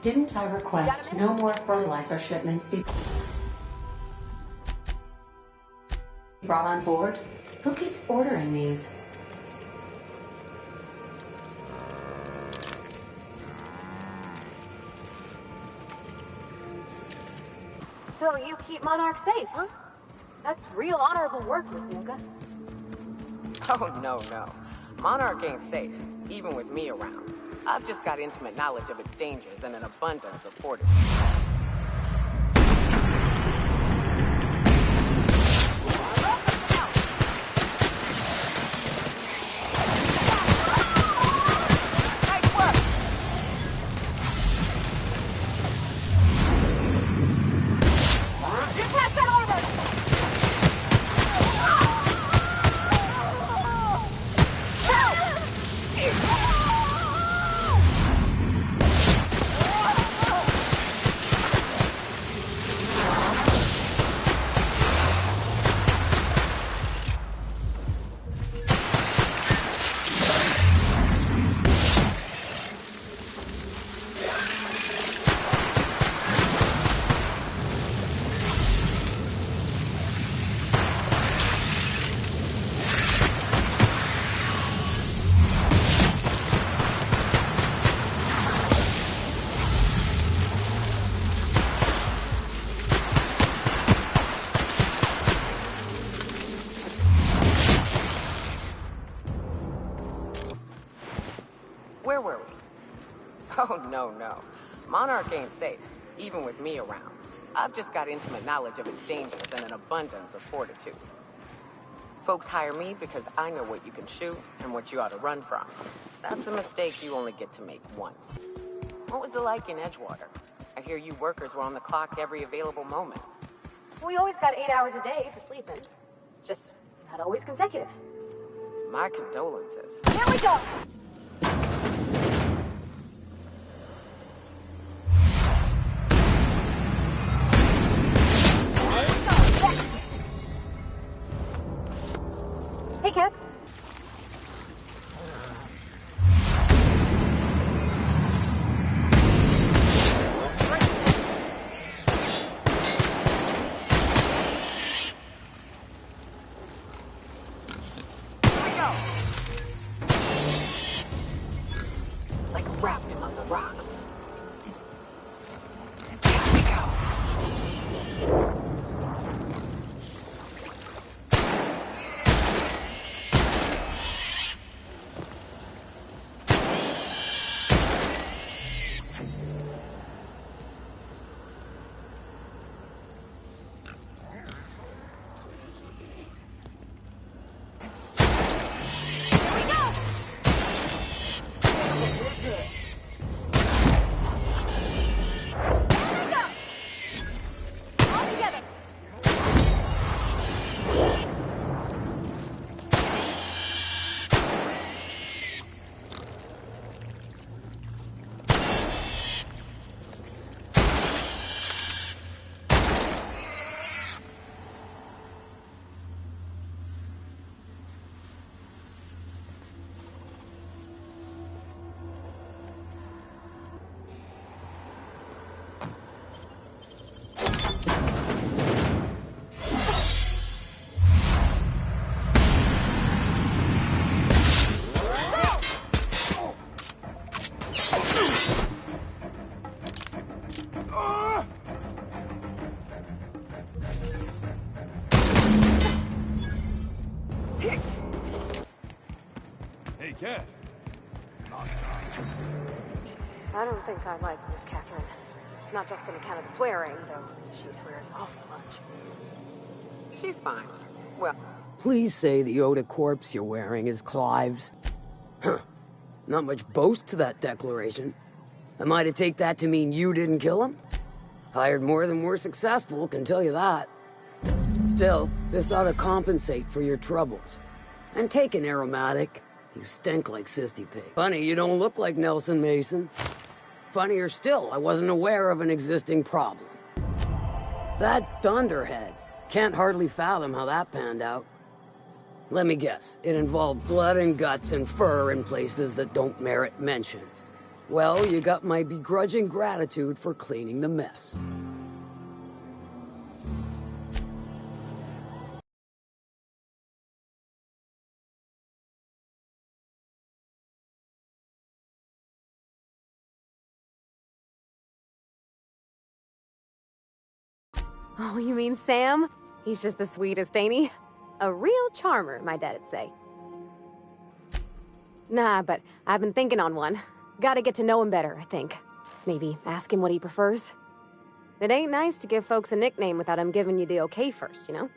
Didn't I request no more fertilizer shipments be brought on board? Who keeps ordering these? So you keep Monarch safe, huh? That's real honorable work, Miss Nuka. Oh, no. Monarch ain't safe, even with me around. I've just got intimate knowledge of its dangers and an abundance of fortitude. Where were we? Oh, no. Monarch ain't safe, even with me around. I've just got intimate knowledge of its dangers and an abundance of fortitude. Folks hire me because I know what you can shoot and what you ought to run from. That's a mistake you only get to make once. What was it like in Edgewater? I hear you workers were on the clock every available moment. We always got 8 hours a day for sleeping. Just not always consecutive. My condolences. Here we go! Hey, Cap. Like wrapped among the rocks. Hey, Cass. I don't think I like Miss Catherine. Not just on account of the swearing, though she swears awful much. She's fine. Well, Please say the Yoda corpse you're wearing is Clive's. Huh. Not much boast to that declaration. Am I to take that to mean you didn't kill him? Hired more than we're successful, can tell you that. Still, this ought to compensate for your troubles. And take an aromatic. You stink like Sisty Pig. Funny, you don't look like Nelson Mason. Funnier still, I wasn't aware of an existing problem. That Thunderhead. Can't hardly fathom how that panned out. Let me guess, it involved blood and guts and fur in places that don't merit mention. Well, you got my begrudging gratitude for cleaning the mess. Oh, you mean Sam? He's just the sweetest, ain't he? A real charmer, my dad'd say. Nah, but I've been thinking on one. Gotta get to know him better, I think. Maybe ask him what he prefers. It ain't nice to give folks a nickname without him giving you the okay first, you know?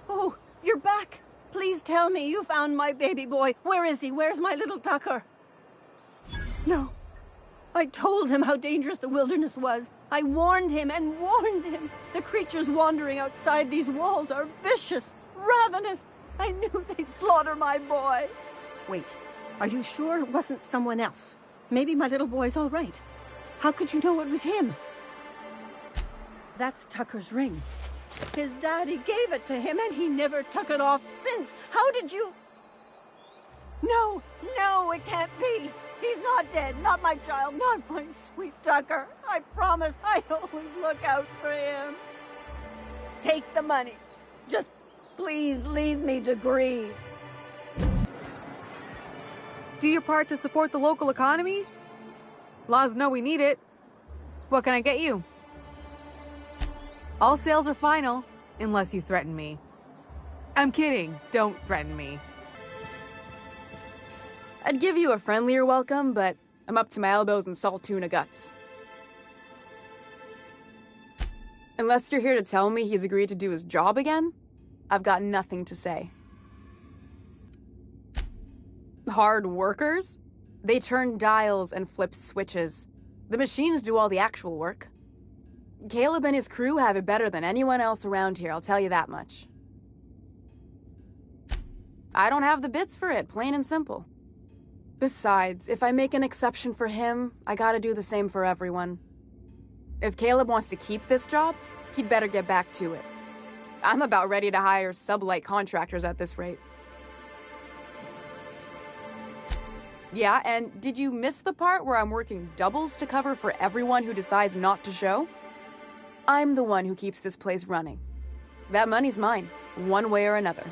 Oh, you're back! Please tell me you found my baby boy. Where is he? Where's my little Tucker? No. I told him how dangerous the wilderness was. I warned him and warned him. The creatures wandering outside these walls are vicious, ravenous. I knew they'd slaughter my boy. Wait, are you sure it wasn't someone else? Maybe my little boy's all right. How could you know it was him? That's Tucker's ring. His daddy gave it to him and he never took it off since. How did you... No, it can't be. He's not dead, not my child, not my sweet Tucker. I promise I'd always look out for him. Take the money. Just please leave me to grieve. Do your part to support the local economy? Laws know we need it. What can I get you? All sales are final, unless you threaten me. I'm kidding. Don't threaten me. I'd give you a friendlier welcome, but I'm up to my elbows in salt tuna guts. Unless you're here to tell me he's agreed to do his job again, I've got nothing to say. Hard workers? They turn dials and flip switches. The machines do all the actual work. Caleb and his crew have it better than anyone else around here, I'll tell you that much. I don't have the bits for it, plain and simple. Besides, if I make an exception for him, I gotta do the same for everyone. If Caleb wants to keep this job, he'd better get back to it. I'm about ready to hire sublight contractors at this rate. Yeah, and did you miss the part where I'm working doubles to cover for everyone who decides not to show? I'm the one who keeps this place running. That money's mine, one way or another.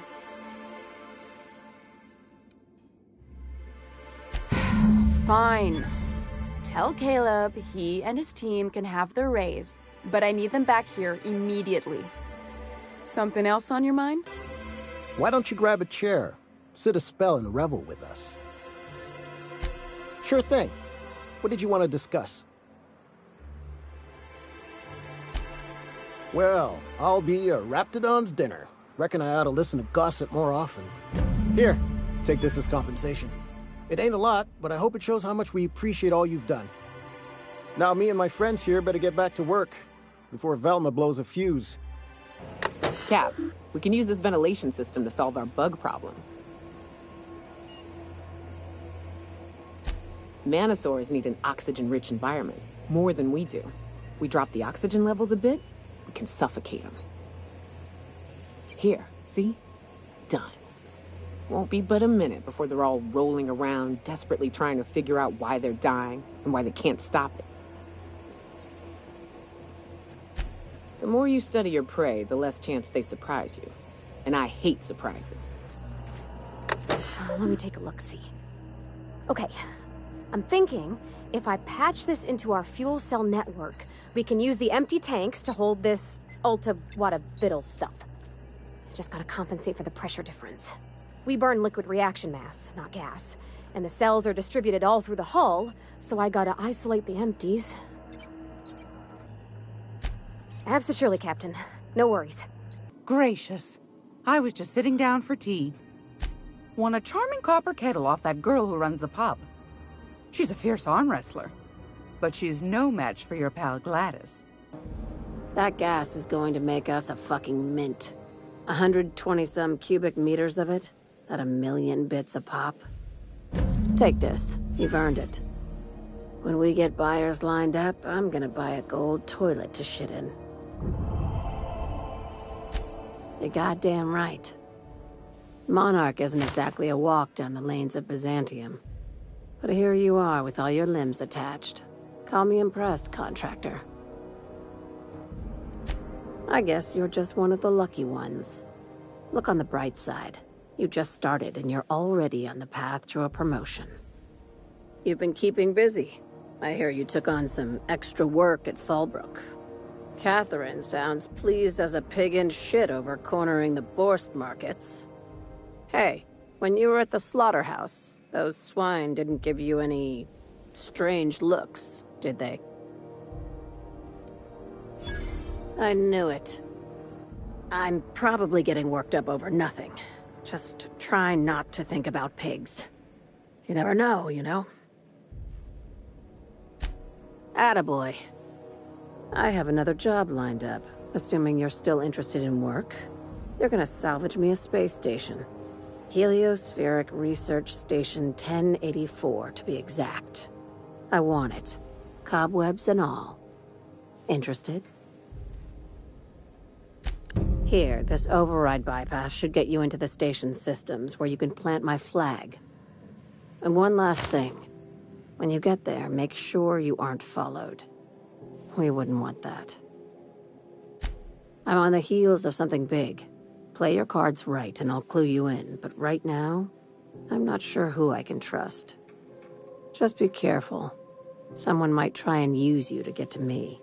Fine. Tell Caleb he and his team can have their raise, but I need them back here immediately. Something else on your mind? Why don't you grab a chair, sit a spell and revel with us? Sure thing. What did you want to discuss? Well, I'll be a Raptidon's dinner. Reckon I ought to listen to gossip more often. Here, take this as compensation. It ain't a lot, but I hope it shows how much we appreciate all you've done. Now me and my friends here better get back to work before Velma blows a fuse. Cap, we can use this ventilation system to solve our bug problem. Manosaurs need an oxygen-rich environment, more than we do. We drop the oxygen levels a bit, we can suffocate them. Here, see? Done. Won't be but a minute before they're all rolling around, desperately trying to figure out why they're dying and why they can't stop it. The more you study your prey, the less chance they surprise you. And I hate surprises. Let me take a look-see. Okay, I'm thinking if I patch this into our fuel cell network, we can use the empty tanks to hold this ulta-wada-biddle stuff. Just gotta compensate for the pressure difference. We burn liquid reaction mass, not gas. And the cells are distributed all through the hull, so I gotta isolate the empties. Absolutely, Captain. No worries. Gracious. I was just sitting down for tea. Won a charming copper kettle off that girl who runs the pub. She's a fierce arm wrestler, but she's no match for your pal Gladys. That gas is going to make us a fucking mint. 120-some cubic meters of it, at 1,000,000 bits a pop. Take this. You've earned it. When we get buyers lined up, I'm gonna buy a gold toilet to shit in. You're goddamn right. Monarch isn't exactly a walk down the lanes of Byzantium. But here you are with all your limbs attached. Call me impressed, contractor. I guess you're just one of the lucky ones. Look on the bright side. You just started and you're already on the path to a promotion. You've been keeping busy. I hear you took on some extra work at Fallbrook. Catherine sounds pleased as a pig in shit over cornering the Boarst markets. Hey, when you were at the slaughterhouse, those swine didn't give you any strange looks, did they? I knew it. I'm probably getting worked up over nothing. Just try not to think about pigs. You never know, you know? Attaboy. I have another job lined up, assuming you're still interested in work. You're gonna salvage me a space station. Heliospheric Research Station 1084, to be exact. I want it. Cobwebs and all. Interested? Here, this override bypass should get you into the station's systems where you can plant my flag. And one last thing. When you get there, make sure you aren't followed. We wouldn't want that. I'm on the heels of something big. Play your cards right and I'll clue you in, but right now, I'm not sure who I can trust. Just be careful. Someone might try and use you to get to me.